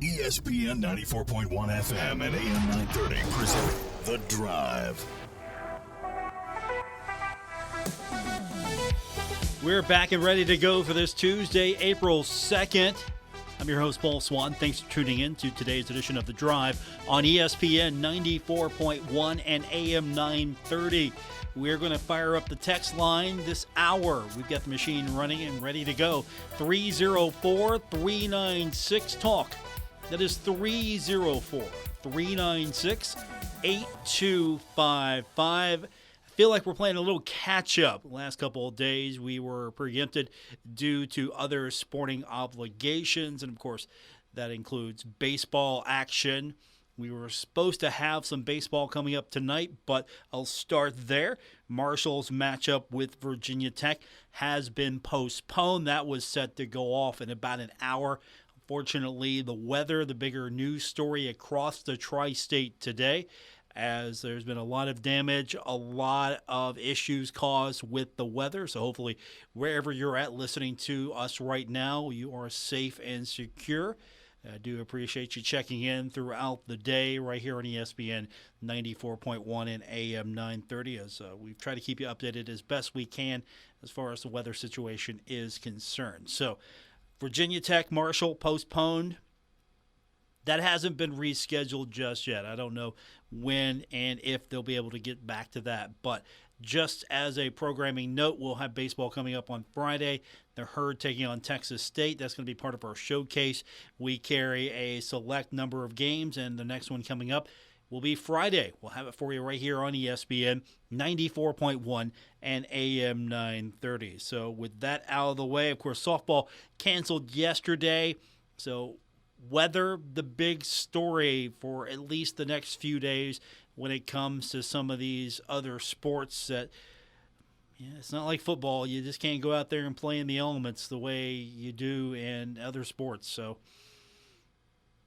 ESPN 94.1 FM and AM 930 present The Drive. We're back and ready to go for this Tuesday, April 2nd. I'm your host, Paul Swann. Thanks for tuning in to today's edition of The Drive on ESPN 94.1 and AM 930. We're going to fire up the text line this hour. We've got the machine running and ready to go. 304-396-TALK. That is 304-396-8255. I feel like we're playing a little catch-up. The last couple of days we were preempted due to other sporting obligations, and of course that includes baseball action. We were supposed to have some baseball coming up tonight, but I'll start there. Marshall's matchup with Virginia Tech has been postponed. That was set to go off in about an hour. Unfortunately, the weather, the bigger news story across the tri-state today, as there's been a lot of damage, a lot of issues caused with the weather. So hopefully wherever you're at listening to us right now, you are safe and secure. I do appreciate you checking in throughout the day right here on ESPN 94.1 and AM 930 as we've tried to keep you updated as best we can as far as the weather situation is concerned. So Virginia Tech, Marshall postponed. That hasn't been rescheduled just yet. I don't know when and if they'll be able to get back to that. But just as a programming note, we'll have baseball coming up on Friday. The Herd taking on Texas State. That's going to be part of our showcase. We carry a select number of games, and the next one coming up will be Friday. We'll have it for you right here on ESPN 94.1 and AM 930. So with that out of the way, of course, softball canceled yesterday. So weather, the big story for at least the next few days when it comes to some of these other sports that, it's not like football. You just can't go out there and play in the elements the way you do in other sports. So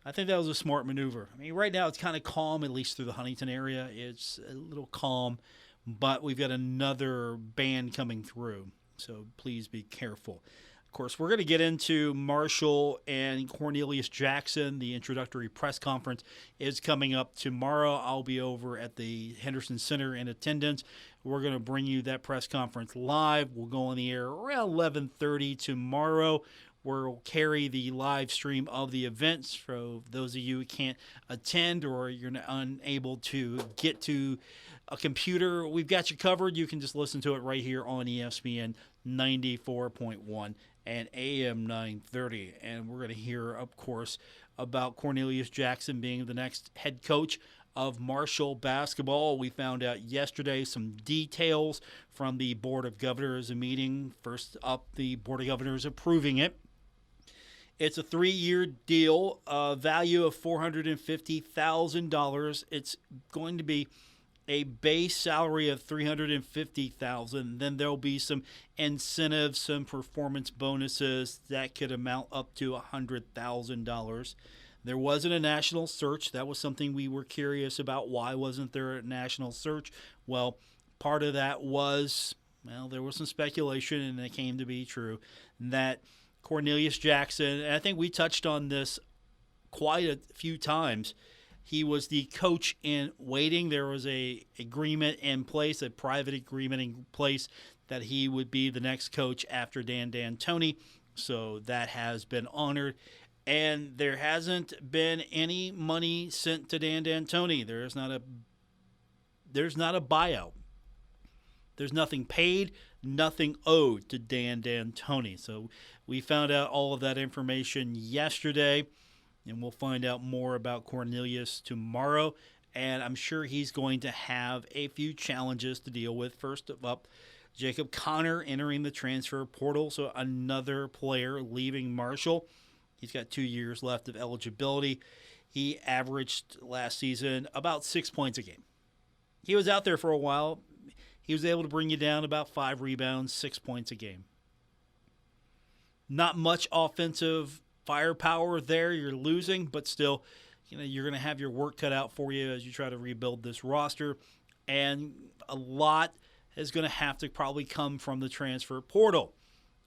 I think that was a smart maneuver. I mean, right now it's kind of calm, at least through the Huntington area. It's a little calm, but we've got another band coming through. So please be careful. Of course, we're going to get into Marshall and Cornelius Jackson. The introductory press conference is coming up tomorrow. I'll be over at the Henderson Center in attendance. We're going to bring you that press conference live. We'll go on the air around 11:30 tomorrow. We'll carry the live stream of the events for those of you who can't attend or you're unable to get to a computer. We've got you covered. You can just listen to it right here on ESPN 94.1 and AM 930. And we're going to hear, of course, about Cornelius Jackson being the next head coach of Marshall basketball. We found out yesterday some details from the Board of Governors meeting. First up, the Board of Governors approving it. It's a 3-year deal, value of $450,000. It's going to be a base salary of $350,000. Then there'll be some incentives, some performance bonuses that could amount up to $100,000. There wasn't a national search. That was something we were curious about. Why wasn't there a national search? Well, part of that was, there was some speculation, and it came to be true, that Cornelius Jackson, and I think we touched on this quite a few times, he was the coach in waiting. There was a agreement in place, a private agreement in place, that he would be the next coach after Dan D'Antoni. So that has been honored. And there hasn't been any money sent to Dan D'Antoni. There's not a buyout. There's nothing paid, nothing owed to Dan D'Antoni. So we found out all of that information yesterday, and we'll find out more about Cornelius tomorrow. And I'm sure he's going to have a few challenges to deal with. First up, Jacob Connor entering the transfer portal, so another player leaving Marshall. He's got 2 years left of eligibility. He averaged last season about 6 points a game. He was out there for a while. He was able to bring you down about 5 rebounds, 6 points a game. Not much offensive firepower there. You're losing, but still, you're going to have your work cut out for you as you try to rebuild this roster. And a lot is going to have to probably come from the transfer portal.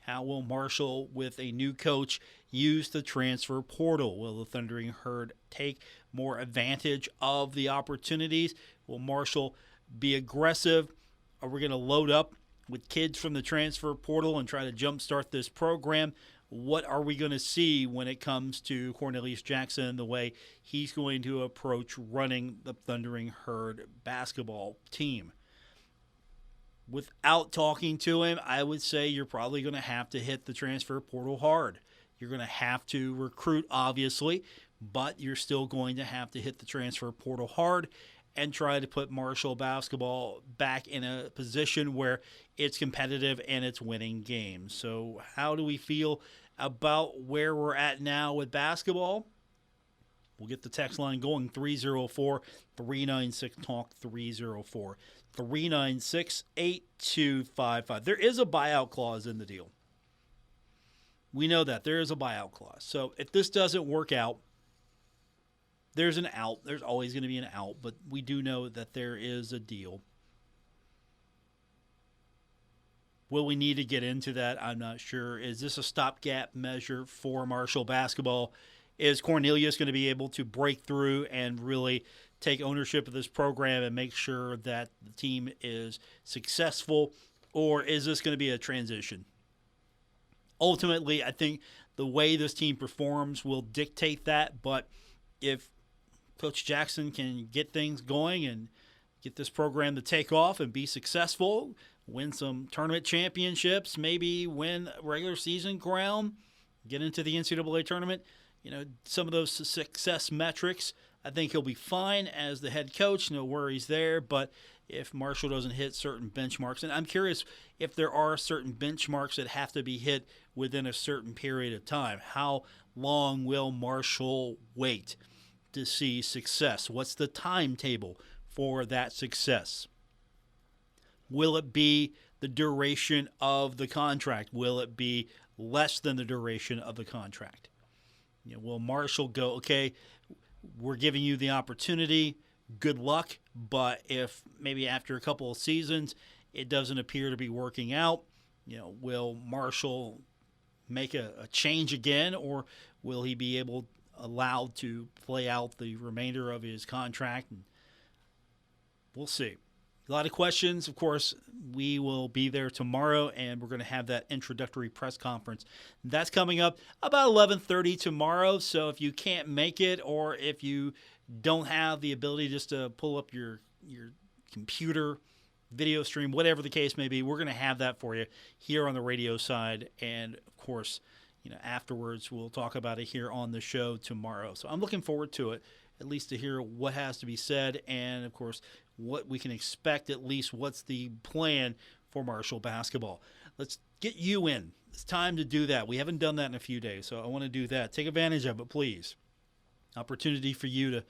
How will Marshall, with a new coach, use the transfer portal? Will the Thundering Herd take more advantage of the opportunities? Will Marshall be aggressive? Are we going to load up with kids from the transfer portal and try to jumpstart this program? What are we going to see when it comes to Cornelius Jackson and the way he's going to approach running the Thundering Herd basketball team? Without talking to him, I would say you're probably going to have to hit the transfer portal hard. You're going to have to recruit, obviously, but you're still going to have to hit the transfer portal hard and try to put Marshall basketball back in a position where it's competitive and it's winning games. So how do we feel about where we're at now with basketball? We'll get the text line going, 304-396-TALK, 304-396-8255. There is a buyout clause in the deal. We know that. There is a buyout clause. So if this doesn't work out, there's an out. There's always going to be an out, but we do know that there is a deal. Will we need to get into that? I'm not sure. Is this a stopgap measure for Marshall basketball? Is Cornelius going to be able to break through and really take ownership of this program and make sure that the team is successful, or is this going to be a transition? Ultimately, I think the way this team performs will dictate that, but if Coach Jackson can get things going and get this program to take off and be successful, win some tournament championships, maybe win regular season crown, get into the NCAA tournament, some of those success metrics, I think he'll be fine as the head coach. No worries there. But if Marshall doesn't hit certain benchmarks, and I'm curious if there are certain benchmarks that have to be hit within a certain period of time, how long will Marshall wait to see success? What's the timetable for that success? Will it be the duration of the contract? Will it be less than the duration of the contract? Will Marshall go, okay, we're giving you the opportunity, good luck, but if maybe after a couple of seasons it doesn't appear to be working out, will Marshall make a change again, or will he be allowed to play out the remainder of his contract? And we'll see. A lot of questions. Of course, we will be there tomorrow, and we're going to have that introductory press conference. That's coming up about 11:30 tomorrow. So if you can't make it, or if you don't have the ability just to pull up your computer, video stream, whatever the case may be, we're going to have that for you here on the radio side. And, of course, afterwards we'll talk about it here on the show tomorrow. So I'm looking forward to it, at least to hear what has to be said and, of course, what we can expect, at least what's the plan for Marshall basketball. Let's get you in. It's time to do that. We haven't done that in a few days, so I want to do that. Take advantage of it, please. Opportunity for you to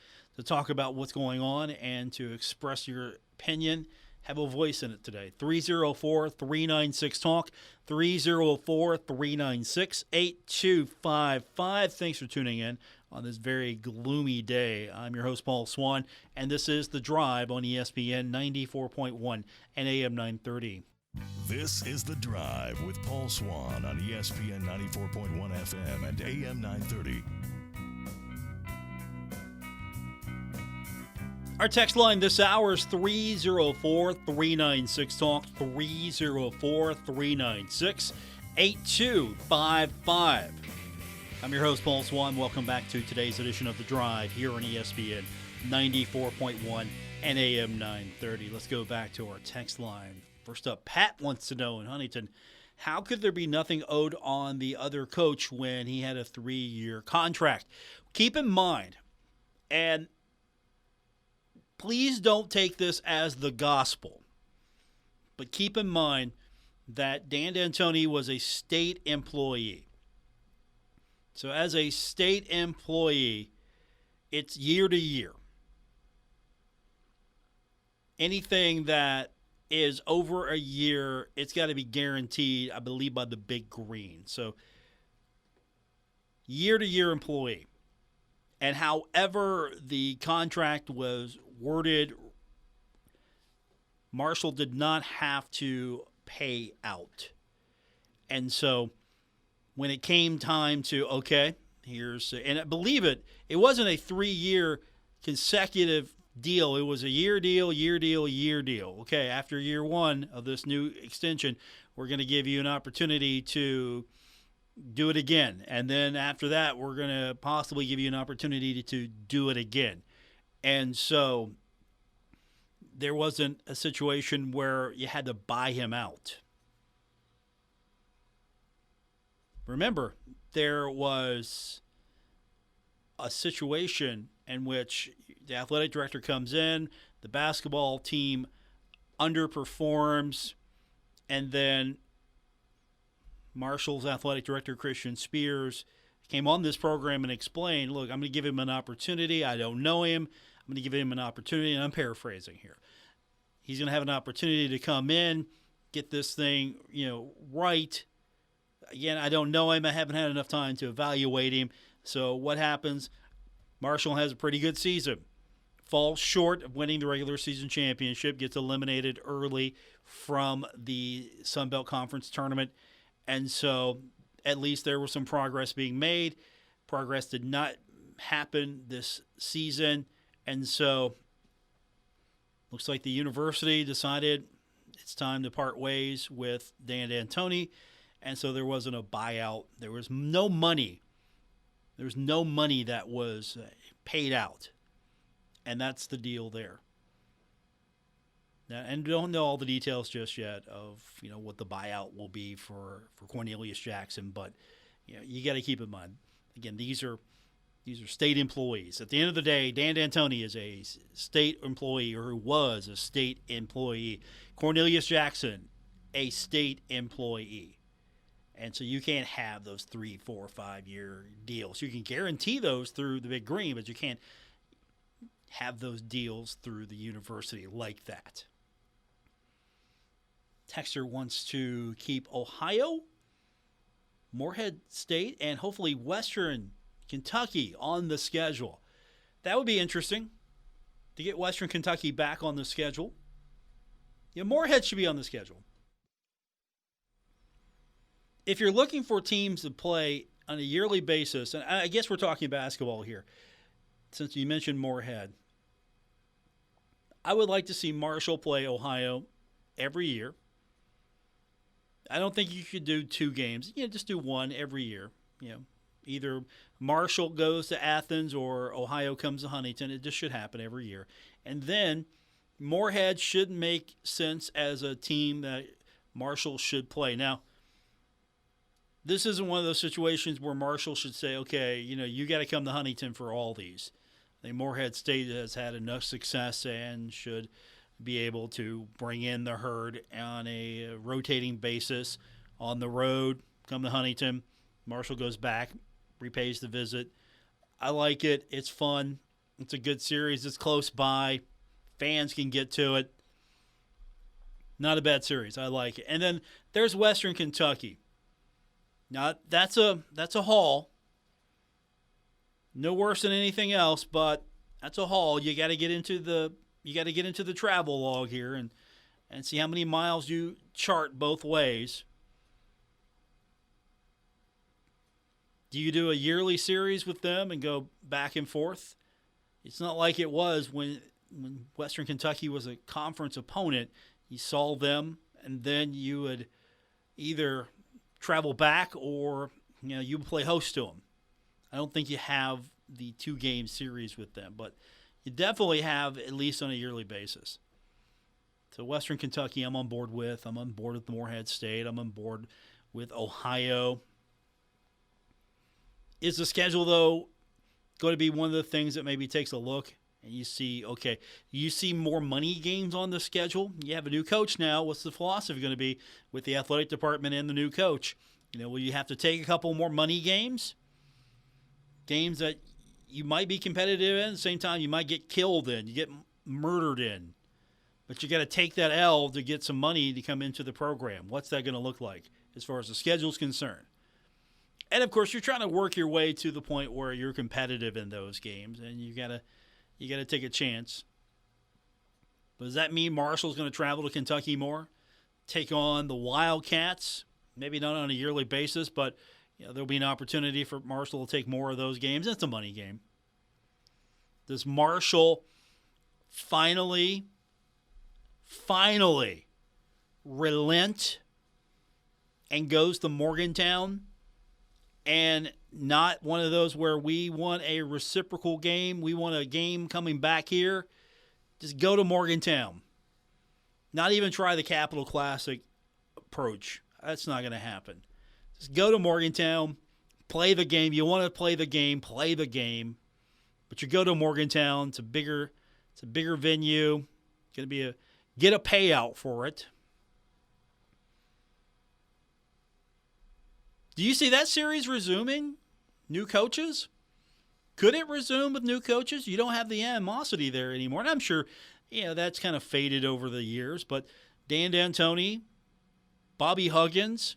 talk about what's going on and to express your opinion. Have a voice in it today. 304-396-TALK, 304-396-8255. Thanks for tuning in on this very gloomy day. I'm your host, Paul Swann, and this is The Drive on ESPN 94.1 and AM 930. This is The Drive with Paul Swann on ESPN 94.1 FM and AM 930. Our text line this hour is 304-396-TALK, 304-396-8255. I'm your host, Paul Swann. Welcome back to today's edition of The Drive here on ESPN 94.1 and AM 930. Let's go back to our text line. First up, Pat wants to know in Huntington, how could there be nothing owed on the other coach when he had a 3-year contract? Keep in mind, and please don't take this as the gospel, but keep in mind that Dan D'Antoni was a state employee. So as a state employee, it's year to year. Anything that is over a year, it's got to be guaranteed, I believe, by the Big Green. So year to year employee. And however the contract was worded, Marshall did not have to pay out. And so when it came time to, okay, and I believe it wasn't a 3-year consecutive deal. It was a year deal, year deal, year deal. Okay, after year 1 of this new extension, we're going to give you an opportunity to do it again. And then after that, we're going to possibly give you an opportunity to do it again. And so there wasn't a situation where you had to buy him out. Remember, there was a situation in which the athletic director comes in, the basketball team underperforms, and then Marshall's athletic director, Christian Spears, came on this program and explained, look, I'm going to give him an opportunity. I don't know him. I'm going to give him an opportunity, and I'm paraphrasing here. He's going to have an opportunity to come in, get this thing, right. Again, I don't know him. I haven't had enough time to evaluate him. So what happens? Marshall has a pretty good season. Falls short of winning the regular season championship, gets eliminated early from the Sun Belt Conference tournament. And so at least there was some progress being made. Progress did not happen this season. And so looks like the university decided it's time to part ways with Dan D'Antoni. And so there wasn't a buyout. There was no money. There was no money that was paid out. And that's the deal there. Now, and don't know all the details just yet of what the buyout will be for Cornelius Jackson, but you got to keep in mind, again, these are state employees. At the end of the day, Dan D'Antoni is a state employee, or who was a state employee. Cornelius Jackson, a state employee. And so you can't have those 3, 4, 5-year deals. You can guarantee those through the Big Green, but you can't have those deals through the university like that. Texter wants to keep Ohio, Morehead State, and hopefully Western Kentucky on the schedule. That would be interesting to get Western Kentucky back on the schedule. Morehead should be on the schedule. If you're looking for teams to play on a yearly basis, and I guess we're talking basketball here, since you mentioned Morehead, I would like to see Marshall play Ohio every year. I don't think you should do 2 games. Just do 1 every year. Either Marshall goes to Athens or Ohio comes to Huntington. It just should happen every year. And then Morehead should make sense as a team that Marshall should play. Now, this isn't one of those situations where Marshall should say, okay, you got to come to Huntington for all these. I think Morehead State has had enough success and should be able to bring in the herd on a rotating basis on the road, come to Huntington. Marshall goes back, repays the visit. I like it. It's fun. It's a good series. It's close by. Fans can get to it. Not a bad series. I like it. And then there's Western Kentucky. Now, that's a haul. No worse than anything else, but that's a haul. You got to get into the travel log here and see how many miles you chart both ways. Do you do a yearly series with them and go back and forth? It's not like it was when Western Kentucky was a conference opponent. You saw them, and then you would either travel back or you would play host to them. I don't think you have the 2-game series with them, but you definitely have at least on a yearly basis. So Western Kentucky, I'm on board with. I'm on board with Morehead State. I'm on board with Ohio. Is the schedule, though, going to be one of the things that maybe takes a look and you see, okay, you see more money games on the schedule? You have a new coach now. What's the philosophy going to be with the athletic department and the new coach? Will you have to take a couple more money games? Games that you might be competitive in, at the same time you might get killed in, you get murdered in. But you got to take that L to get some money to come into the program. What's that going to look like as far as the schedule is concerned? And, of course, you're trying to work your way to the point where you're competitive in those games, and you gotta take a chance. But does that mean Marshall's going to travel to Kentucky more, take on the Wildcats? Maybe not on a yearly basis, but there'll be an opportunity for Marshall to take more of those games. It's a money game. Does Marshall finally relent and goes to Morgantown, and not one of those where we want a reciprocal game, we want a game coming back here? Just go to Morgantown. Not even try the Capital Classic approach. That's not going to happen. Just go to Morgantown, play the game. You want to play the game, play the game. But you go to Morgantown, it's a bigger venue. Going to get a payout for it. Do you see that series resuming? New coaches? Could it resume with new coaches? You don't have the animosity there anymore. And I'm sure, that's kind of faded over the years. But Dan D'Antoni, Bobby Huggins,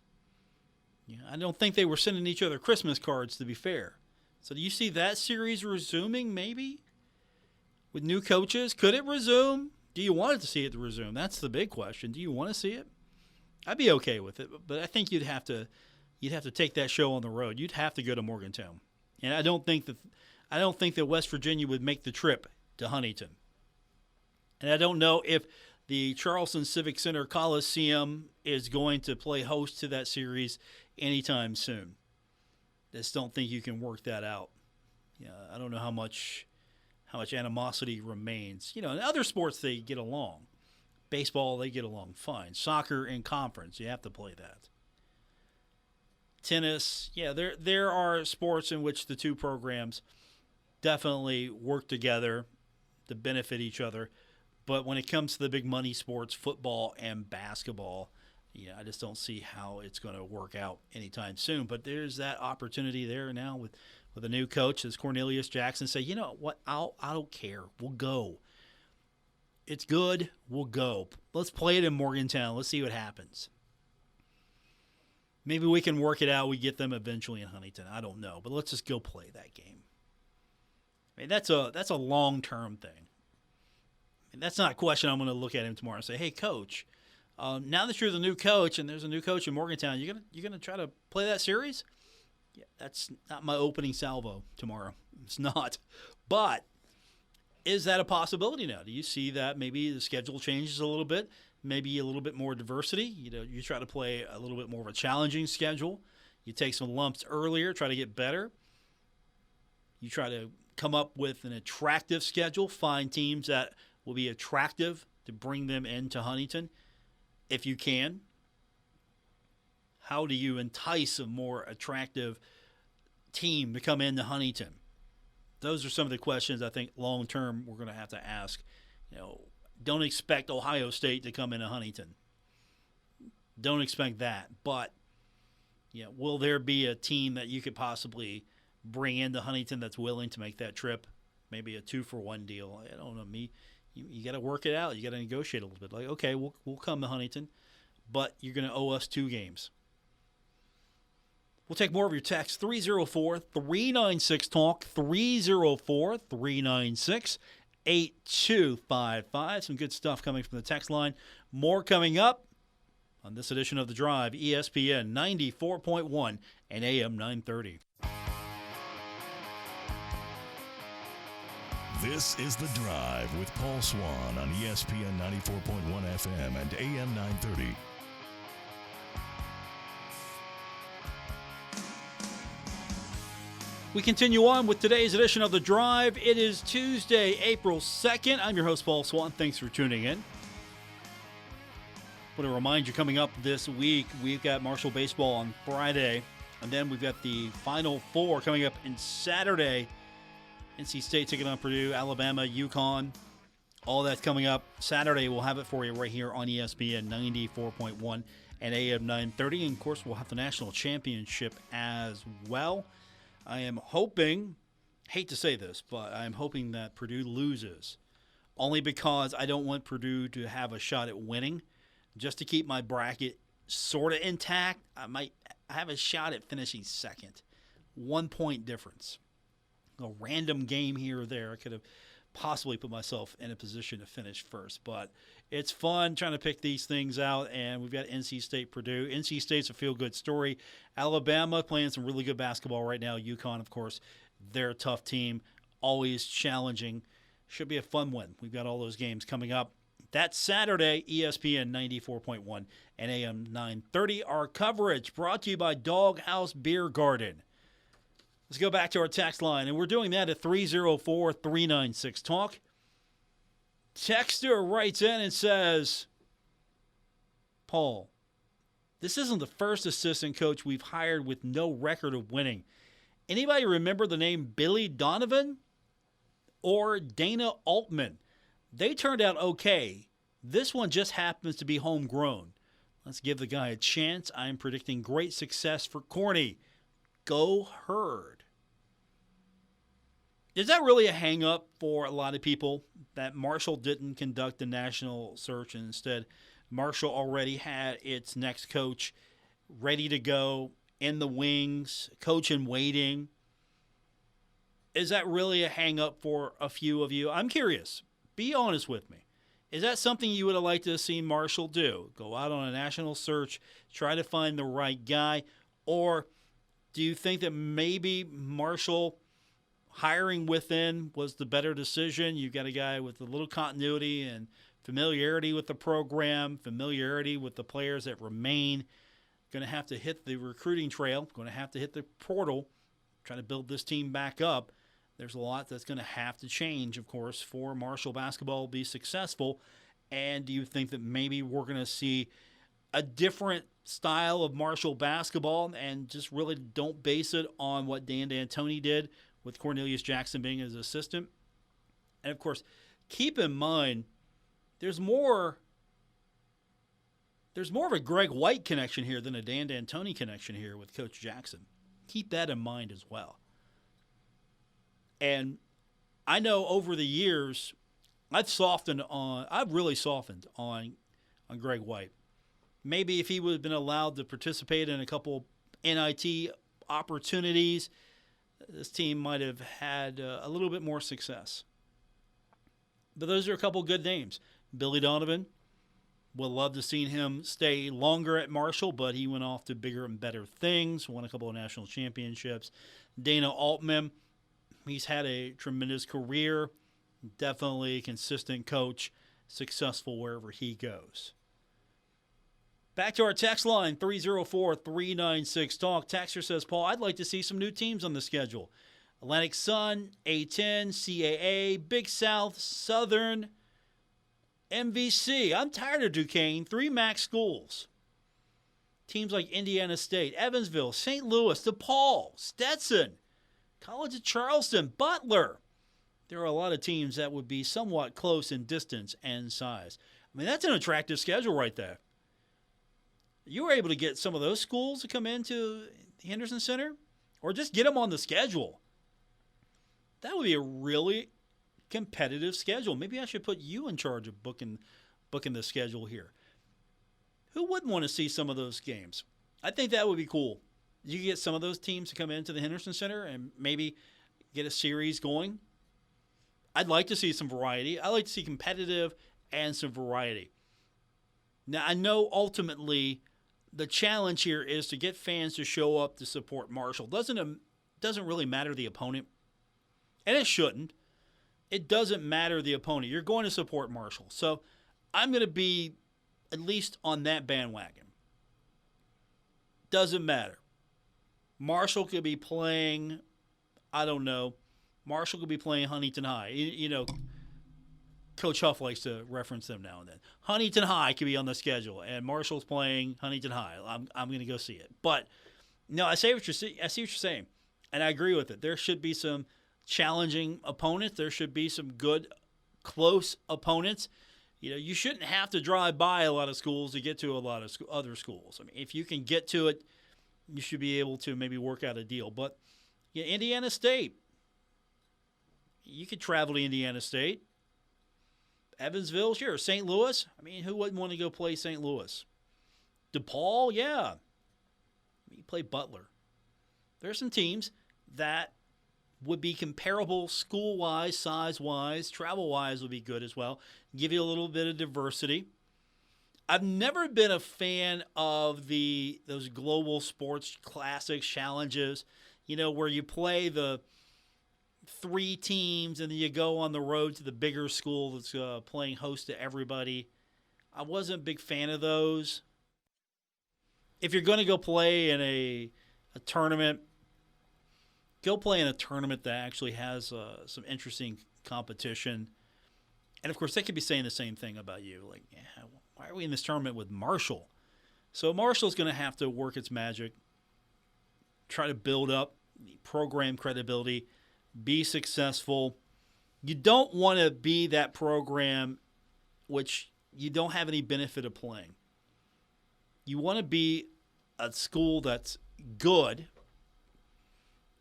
I don't think they were sending each other Christmas cards, to be fair. So do you see that series resuming maybe with new coaches? Could it resume? Do you want to see it resume? That's the big question. Do you want to see it? I'd be okay with it, but I think you'd have to take that show on the road. You'd have to go to Morgantown. And I don't think that West Virginia would make the trip to Huntington. And I don't know if the Charleston Civic Center Coliseum is going to play host to that series anytime soon. I just don't think you can work that out. I don't know how much animosity remains. In other sports they get along. Baseball, they get along fine. Soccer in conference, you have to play that. Tennis, there are sports in which the two programs definitely work together to benefit each other. But when it comes to the big money sports, football and basketball, I just don't see how it's going to work out anytime soon. But there's that opportunity there now with a new coach, as Cornelius Jackson say, you know what, I don't care. We'll go. It's good. We'll go. Let's play it in Morgantown. Let's see what happens. Maybe we can work it out. We get them eventually in Huntington. I don't know. But let's just go play that game. That's a long-term thing. That's not a question I'm going to look at him tomorrow and say, hey, coach, now that you're the new coach and there's a new coach in Morgantown, you're gonna try to play that series? Yeah, that's not my opening salvo tomorrow. It's not. But is that a possibility now? Do you see that maybe the schedule changes a little bit, maybe a little bit more diversity? You try to play a little bit more of a challenging schedule. You take some lumps earlier, try to get better. You try to come up with an attractive schedule, find teams that will be attractive to bring them into Huntington. If you can, how do you entice a more attractive team to come into Huntington? Those are some of the questions I think long-term we're going to have to ask. Don't expect Ohio State to come into Huntington. Don't expect that. But, will there be a team that you could possibly bring into Huntington that's willing to make that trip? Maybe a 2-for-1 deal. I don't know. You got to work it out. You got to negotiate a little bit. Like, okay, we'll come to Huntington, but you're going to owe us 2 games. We'll take more of your text. 304-396-TALK, 304-396-8255. Some good stuff coming from the text line. More coming up on this edition of The Drive, ESPN 94.1 and AM 930. This is The Drive with Paul Swann on ESPN 94.1 FM and AM 930. We continue on with today's edition of The Drive. It is Tuesday, April 2nd. I'm your host, Paul Swann. Thanks for tuning in. I want to remind you, coming up this week, we've got Marshall baseball on Friday, and then we've got the Final Four coming up on Saturday. NC State taking on Purdue, Alabama, UConn. All that's coming up Saturday. We'll have it for you right here on ESPN 94.1 and AM 930. And, of course, we'll have the national championship as well. I am hoping, hate to say this, but I'm hoping that Purdue loses. Only because I don't want Purdue to have a shot at winning. Just to keep my bracket sort of intact, I might have a shot at finishing second. 1 point difference. A random game here or there. I could have possibly put myself in a position to finish first. But it's fun trying to pick these things out, and we've got NC State, Purdue. NC State's a feel-good story. Alabama playing some really good basketball right now. UConn, of course, they're a tough team, always challenging. Should be a fun one. We've got all those games coming up. That's Saturday, ESPN 94.1 and AM 930. Our coverage brought to you by Doghouse Beer Garden. Let's go back to our text line, and we're doing that at 304-396-TALK. Texter writes in and says, Paul, this isn't the first assistant coach we've hired with no record of winning. Anybody remember the name Billy Donovan or Dana Altman? They turned out okay. This one just happens to be homegrown. Let's give the guy a chance. I'm predicting great success for Corny. Go Herd. Is that really a hang-up for a lot of people that Marshall didn't conduct a national search, and instead Marshall already had its next coach ready to go, in the wings, coach in waiting? Is that really a hang-up for a few of you? I'm curious. Be honest with me. Is that something you would have liked to have seen Marshall do? Go out on a national search, try to find the right guy? Or do you think that maybe Marshall hiring within was the better decision? You got a guy with a little continuity and familiarity with the program, familiarity with the players that remain. Going to have to hit the recruiting trail, going to have to hit the portal, trying to build this team back up. There's a lot that's going to have to change, of course, for Marshall basketball to be successful. And do you think that maybe we're going to see a different style of Marshall basketball and just really don't base it on what Dan D'Antoni did with Cornelius Jackson being his assistant? And, of course, keep in mind there's more of a Greg White connection here than a Dan D'Antoni connection here with Coach Jackson. Keep that in mind as well. And I know over the years, I've really softened on Greg White. Maybe if he would have been allowed to participate in a couple NIT opportunities, this team might have had a little bit more success. But those are a couple good names. Billy Donovan, would love to see him stay longer at Marshall, but he went off to bigger and better things, won a couple of national championships. Dana Altman, he's had a tremendous career, definitely a consistent coach, successful wherever he goes. Back to our text line, 304-396-TALK. Texter says, Paul, I'd like to see some new teams on the schedule. Atlantic Sun, A10, CAA, Big South, Southern, MVC. I'm tired of Duquesne. 3 MAC schools. Teams like Indiana State, Evansville, St. Louis, DePaul, Stetson, College of Charleston, Butler. There are a lot of teams that would be somewhat close in distance and size. I mean, that's an attractive schedule right there. You were able to get some of those schools to come into the Henderson Center, or just get them on the schedule. That would be a really competitive schedule. Maybe I should put you in charge of booking the schedule here. Who wouldn't want to see some of those games? I think that would be cool. You get some of those teams to come into the Henderson Center and maybe get a series going. I'd like to see some variety. I like to see competitive and some variety. Now, I know ultimately the challenge here is to get fans to show up to support Marshall. Doesn't really matter the opponent, and it shouldn't. It doesn't matter the opponent. You're going to support Marshall. So I'm going to be at least on that bandwagon. Doesn't matter. Marshall could be playing, I don't know, Marshall could be playing Huntington High. You know, Coach Huff likes to reference them now and then. Huntington High could be on the schedule, and Marshall's playing Huntington High. I'm going to go see it. But, no, I see what you're saying, and I agree with it. There should be some challenging opponents. There should be some good, close opponents. You know, you shouldn't have to drive by a lot of schools to get to a lot of other schools. I mean, if you can get to it, you should be able to maybe work out a deal. But yeah, Indiana State, you could travel to Indiana State. Evansville, sure. St. Louis, I mean, who wouldn't want to go play St. Louis? DePaul, yeah. You play Butler. There are some teams that would be comparable school-wise, size-wise, travel-wise would be good as well. Give you a little bit of diversity. I've never been a fan of those global sports classics challenges, where you play the 3 teams and then you go on the road to the bigger school that's playing host to everybody. I wasn't a big fan of those. If you're going to go play in a tournament, go play in a tournament that actually has some interesting competition. And, of course, they could be saying the same thing about you. Like, why are we in this tournament with Marshall? So Marshall's going to have to work its magic, try to build up program credibility, be successful. You don't want to be that program which you don't have any benefit of playing. You want to be a school that's good.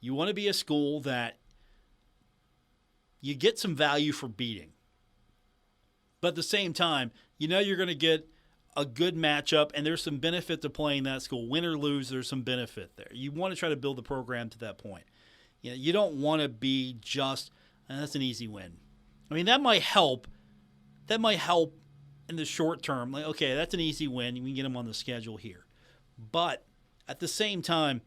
You want to be a school that you get some value for beating. But at the same time, you're going to get a good matchup, and there's some benefit to playing that school. Win or lose, there's some benefit there. You want to try to build the program to that point. You don't want to be just, that's an easy win. I mean, that might help. That might help in the short term. Like, okay, that's an easy win. We can get them on the schedule here. But at the same time,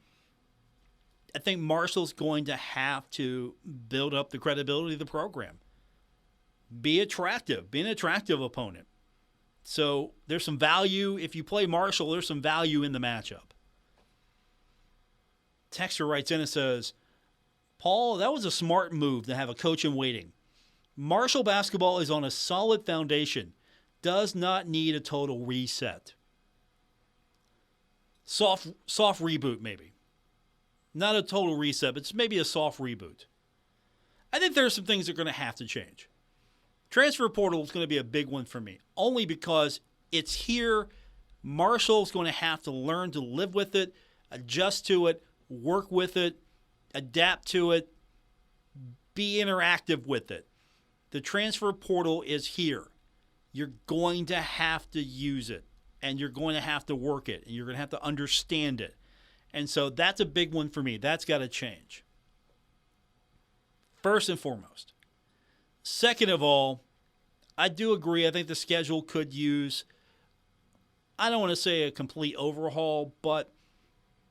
I think Marshall's going to have to build up the credibility of the program. Be attractive. Be an attractive opponent. So there's some value. If you play Marshall, there's some value in the matchup. Texter writes in and says, Paul, that was a smart move to have a coach in waiting. Marshall basketball is on a solid foundation. Does not need a total reset. Soft reboot, maybe. Not a total reset, but it's maybe a soft reboot. I think there are some things that are going to have to change. Transfer portal is going to be a big one for me, only because it's here. Marshall's going to have to learn to live with it, adjust to it, work with it, adapt to it, be interactive with it. The transfer portal is here. You're going to have to use it, and you're going to have to work it, and you're going to have to understand it. And so that's a big one for me. That's got to change. First and foremost. Second of all, I do agree. I think the schedule could use, I don't want to say a complete overhaul, but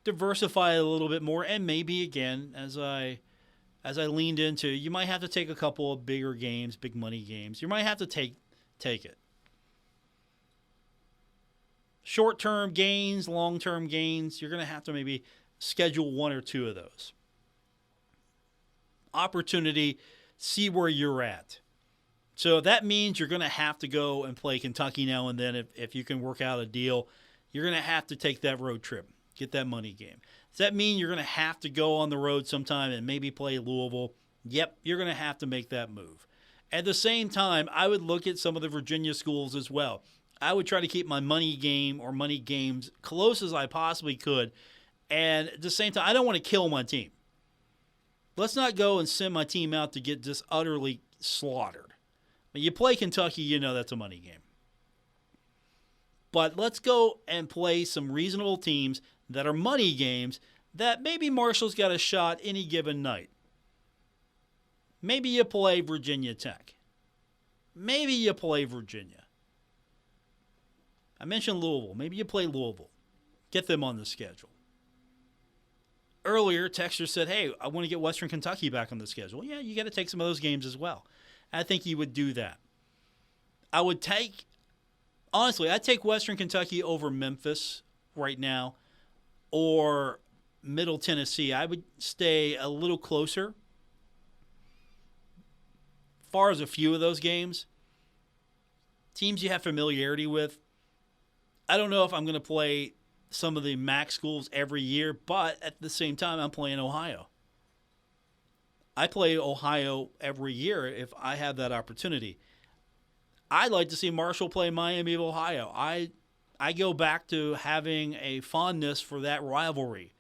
diversify it a little bit more. And maybe, again, as I leaned into, you might have to take a couple of bigger games, big money games. You might have to take it. Short-term gains, long-term gains, you're going to have to maybe schedule 1 or 2 of those. Opportunity, see where you're at. So that means you're going to have to go and play Kentucky now and then. If you can work out a deal, you're going to have to take that road trip, get that money game. Does that mean you're going to have to go on the road sometime and maybe play Louisville? Yep, you're going to have to make that move. At the same time, I would look at some of the Virginia schools as well. I would try to keep my money game or money games close as I possibly could. And at the same time, I don't want to kill my team. Let's not go and send my team out to get just utterly slaughtered. When you play Kentucky, that's a money game. But let's go and play some reasonable teams that are money games that maybe Marshall's got a shot any given night. Maybe you play Virginia Tech. Maybe you play Virginia. I mentioned Louisville. Maybe you play Louisville. Get them on the schedule. Earlier, Texter said, hey, I want to get Western Kentucky back on the schedule. Yeah, you got to take some of those games as well. I think you would do that. I'd take Western Kentucky over Memphis right now or Middle Tennessee. I would stay a little closer. As far as a few of those games, teams you have familiarity with, I don't know if I'm going to play some of the MAC schools every year, but at the same time, I'm playing Ohio. I play Ohio every year if I have that opportunity. I'd like to see Marshall play Miami of Ohio. I go back to having a fondness for that rivalry.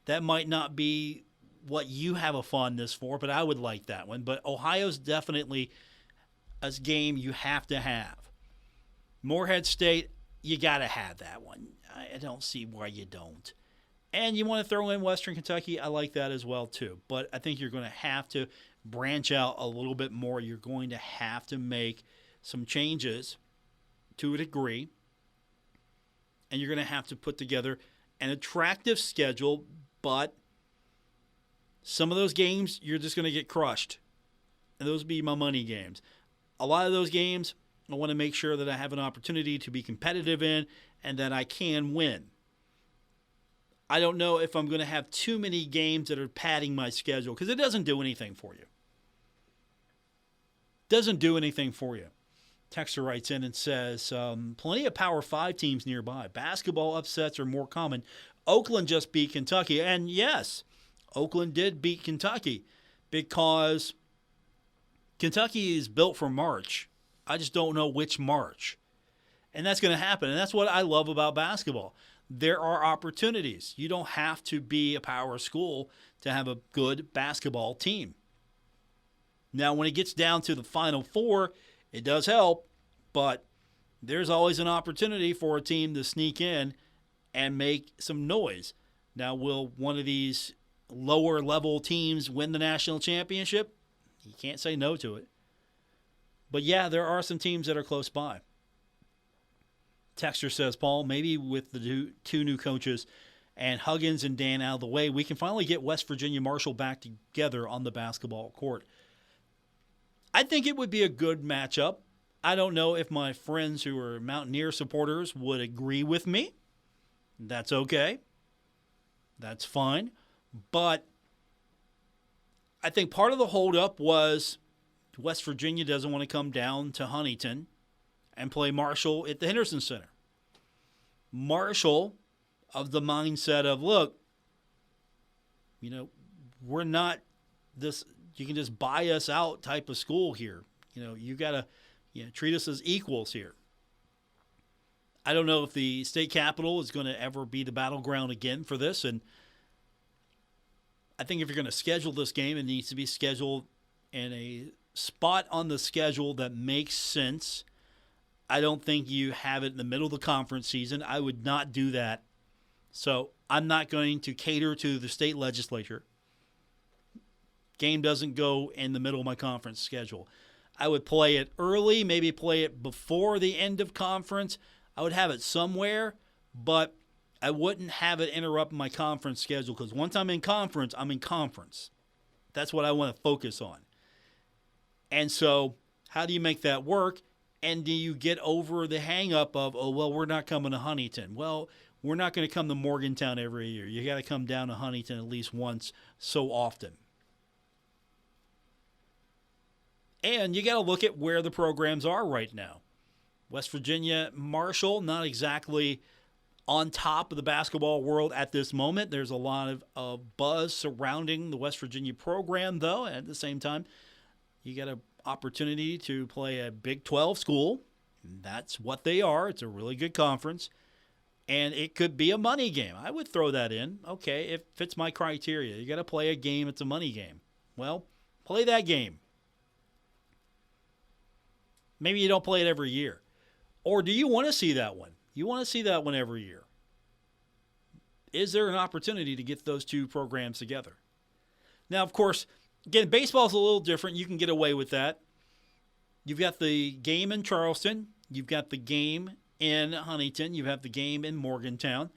That might not be what you have a fondness for, but I would like that one. But Ohio's definitely a game you have to have. Morehead State, you got to have that one. I don't see why you don't. And you want to throw in Western Kentucky, I like that as well too. But I think you're going to have to branch out a little bit more. You're going to have to make some changes to a degree. And you're going to have to put together an attractive schedule, but some of those games you're just going to get crushed. And those would be my money games. A lot of those games I want to make sure that I have an opportunity to be competitive in and that I can win. I don't know if I'm going to have too many games that are padding my schedule because it doesn't do anything for you. Doesn't do anything for you. Texter writes in and says, plenty of Power 5 teams nearby. Basketball upsets are more common. Oakland just beat Kentucky. And yes, Oakland did beat Kentucky because Kentucky is built for March. I just don't know which March. And that's going to happen. And that's what I love about basketball. There are opportunities. You don't have to be a power school to have a good basketball team. Now, when it gets down to the Final Four, it does help, but there's always an opportunity for a team to sneak in and make some noise. Now, will one of these lower-level teams win the national championship? You can't say no to it. But, yeah, there are some teams that are close by. Texter says, Paul, maybe with the two new coaches and Huggins and Dan out of the way, we can finally get West Virginia Marshall back together on the basketball court. I think it would be a good matchup. I don't know if my friends who are Mountaineer supporters would agree with me. That's okay. That's fine. But I think part of the holdup was West Virginia doesn't want to come down to Huntington and play Marshall at the Henderson Center. Marshall, of the mindset of, look, we're not this, you can just buy us out type of school here. You got to treat us as equals here. I don't know if the state capitol is going to ever be the battleground again for this. And I think if you're going to schedule this game, it needs to be scheduled in a spot on the schedule that makes sense. I don't think you have it in the middle of the conference season. I would not do that. So I'm not going to cater to the state legislature. Game doesn't go in the middle of my conference schedule. I would play it early, maybe play it before the end of conference. I would have it somewhere, but I wouldn't have it interrupt my conference schedule because once I'm in conference, I'm in conference. That's what I want to focus on. And so how do you make that work? And do you get over the hang-up of, we're not coming to Huntington? Well, we're not going to come to Morgantown every year. You got to come down to Huntington at least once so often. And you got to look at where the programs are right now. West Virginia, Marshall, not exactly on top of the basketball world at this moment. There's a lot of buzz surrounding the West Virginia program, though. And at the same time, you got an opportunity to play a Big 12 school. That's what they are. It's a really good conference. And it could be a money game. I would throw that in. Okay, it fits my criteria. You got to play a game. It's a money game. Well, play that game. Maybe you don't play it every year. Or do you want to see that one? You want to see that one every year. Is there an opportunity to get those two programs together? Now, of course, again, baseball's a little different. You can get away with that. You've got the game in Charleston. You've got the game in Huntington. You have the game in Morgantown.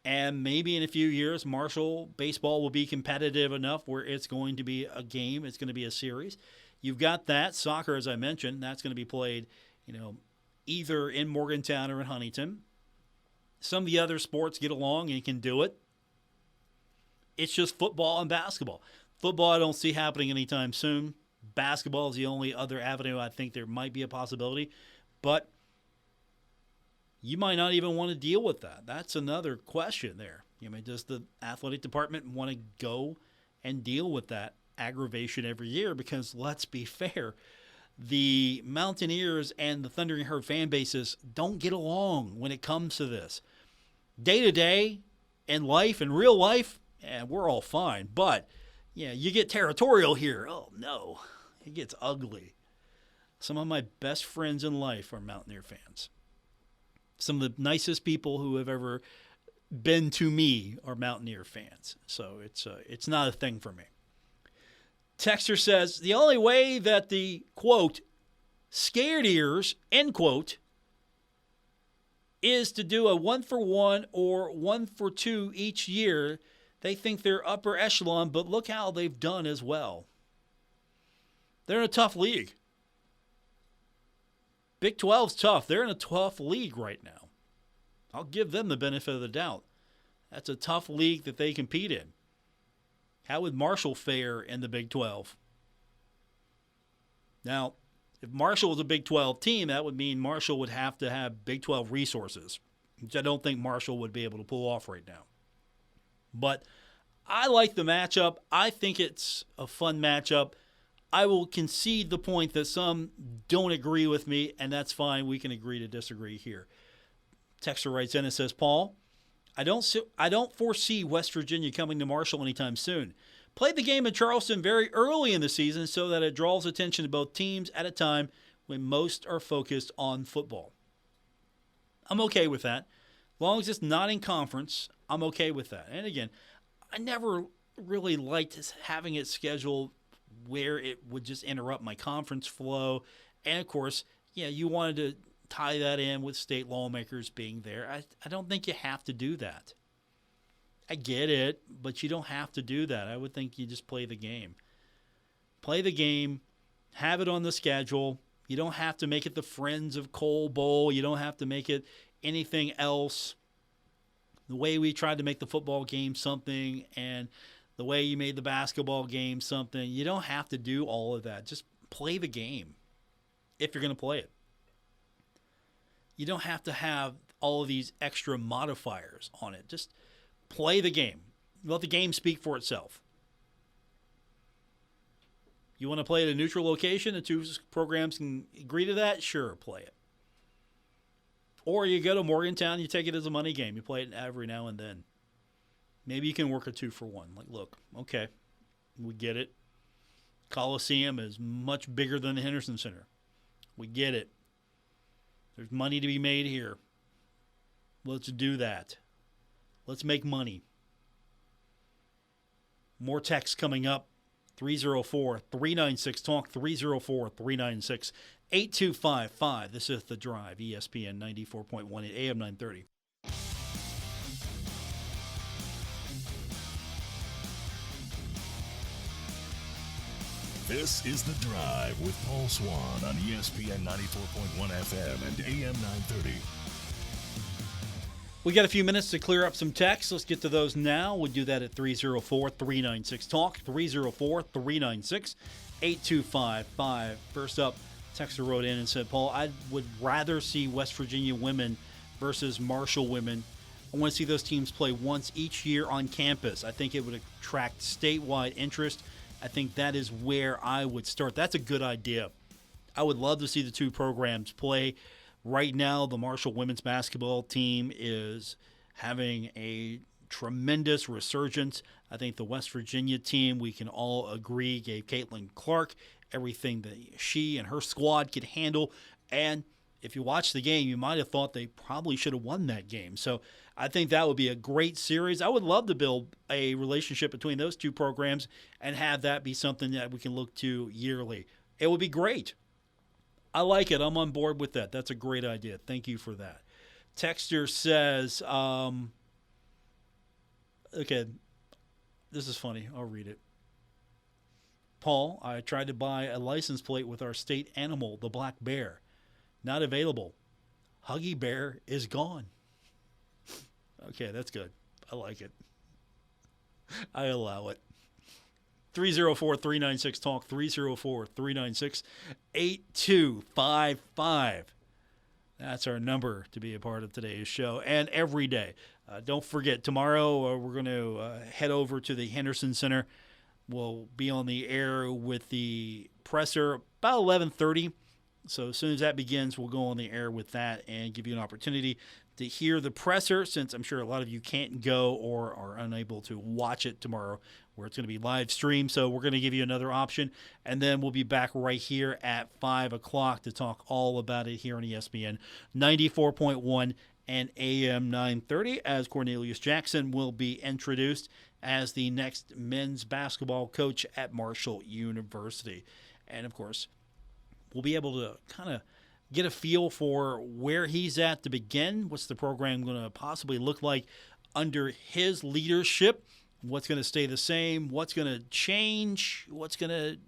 And maybe in a few years, Marshall baseball will be competitive enough where it's going to be a game. It's going to be a series. You've got that. Soccer, as I mentioned, that's going to be played, either in Morgantown or in Huntington. Some of the other sports get along and can do it. It's just football and basketball. Football I don't see happening anytime soon. Basketball is the only other avenue I think there might be a possibility. But you might not even want to deal with that. That's another question there. Does the athletic department want to go and deal with that aggravation every year? Because let's be fair, the Mountaineers and the Thundering Herd fan bases don't get along when it comes to this. Day to day in life, in real life, we're all fine. But you get territorial here. Oh no, it gets ugly. Some of my best friends in life are Mountaineer fans. Some of the nicest people who have ever been to me are Mountaineer fans. So it's not a thing for me. Texter says, the only way that the, quote, scared ears, end quote, is to do a 1-for-1 or 1-for-2 each year. They think they're upper echelon, but look how they've done as well. They're in a tough league. Big 12's tough. They're in a tough league right now. I'll give them the benefit of the doubt. That's a tough league that they compete in. How would Marshall fare in the Big 12? Now, if Marshall was a Big 12 team, that would mean Marshall would have to have Big 12 resources, which I don't think Marshall would be able to pull off right now. But I like the matchup. I think it's a fun matchup. I will concede the point that some don't agree with me, and that's fine. We can agree to disagree here. Texter writes in and says, Paul, I don't foresee West Virginia coming to Marshall anytime soon. Played the game in Charleston very early in the season so that it draws attention to both teams at a time when most are focused on football. I'm okay with that. As long as it's not in conference, I'm okay with that. And again, I never really liked having it scheduled where it would just interrupt my conference flow. And, of course, you wanted to tie that in with state lawmakers being there. I don't think you have to do that. I get it, but you don't have to do that. I would think you just play the game. Play the game. Have it on the schedule. You don't have to make it the Friends of Cole Bowl. You don't have to make it anything else. The way we tried to make the football game something and the way you made the basketball game something, you don't have to do all of that. Just play the game if you're going to play it. You don't have to have all of these extra modifiers on it. Just play the game. Let the game speak for itself. You want to play at a neutral location? The two programs can agree to that? Sure, play it. Or you go to Morgantown, you take it as a money game. You play it every now and then. Maybe you can work a 2-for-1. Like, look, okay, we get it. Coliseum is much bigger than the Henderson Center. We get it. There's money to be made here. Let's do that. Let's make money. More texts coming up. 304-396-TALK, 304-396-8255. This is The Drive, ESPN 94.1 at AM 930. This is The Drive with Paul Swann on ESPN 94.1 FM and AM 930. We got a few minutes to clear up some texts. Let's get to those now. We'll do that at 304-396-TALK, 304-396-8255. First up, texter wrote in and said, Paul, I would rather see West Virginia women versus Marshall women. I want to see those teams play once each year on campus. I think it would attract statewide interest. I think that is where I would start. That's a good idea. I would love to see the two programs play. Right now, the Marshall women's basketball team is having a tremendous resurgence. I think the West Virginia team, we can all agree, gave Caitlin Clark everything that she and her squad could handle. And if you watch the game, you might have thought they probably should have won that game. So I think that would be a great series. I would love to build a relationship between those two programs and have that be something that we can look to yearly. It would be great. I like it. I'm on board with that. That's a great idea. Thank you for that. Texter says, okay, this is funny. I'll read it. Paul, I tried to buy a license plate with our state animal, the black bear. Not available. Huggy Bear is gone. Okay, that's good. I like it. I allow it. 304-396-TALK, 304-396-8255. That's our number to be a part of today's show and every day. Don't forget, tomorrow we're going to head over to the Henderson Center. We'll be on the air with the presser about 11:30. So as soon as that begins, we'll go on the air with that and give you an opportunity to hear the presser, since I'm sure a lot of you can't go or are unable to watch it tomorrow where it's going to be live streamed. So we're going to give you another option, and then we'll be back right here at 5 o'clock to talk all about it here on ESPN 94.1 and AM 930, as Cornelius Jackson will be introduced as the next men's basketball coach at Marshall University. And, of course, we'll be able to kind of get a feel for where he's at to begin. What's the program going to possibly look like under his leadership? What's going to stay the same? What's going to change? What's going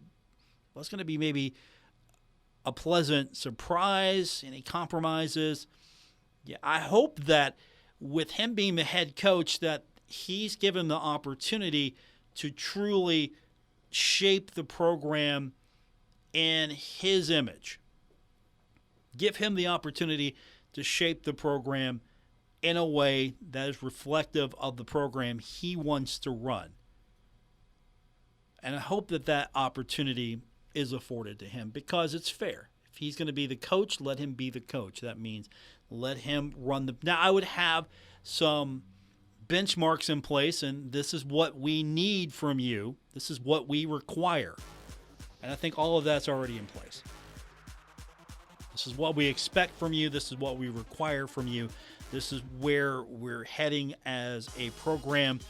to be maybe a pleasant surprise? Any compromises? Yeah, I hope that with him being the head coach, that he's given the opportunity to truly shape the program in his image. Give him the opportunity to shape the program in a way that is reflective of the program he wants to run. And I hope that that opportunity is afforded to him because it's fair. If he's going to be the coach, let him be the coach. That means let him run the... Now, I would have some benchmarks in place, and this is what we need from you. This is what we require. And I think all of that's already in place. This is what we expect from you. This is what we require from you. This is where we're heading as a program,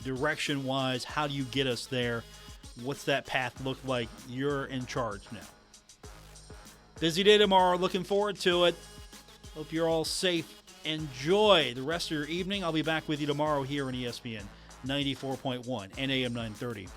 direction-wise. How do you get us there? What's that path look like? You're in charge now. Busy day tomorrow. Looking forward to it. Hope you're all safe. Enjoy the rest of your evening. I'll be back with you tomorrow here on ESPN 94.1 and AM 930.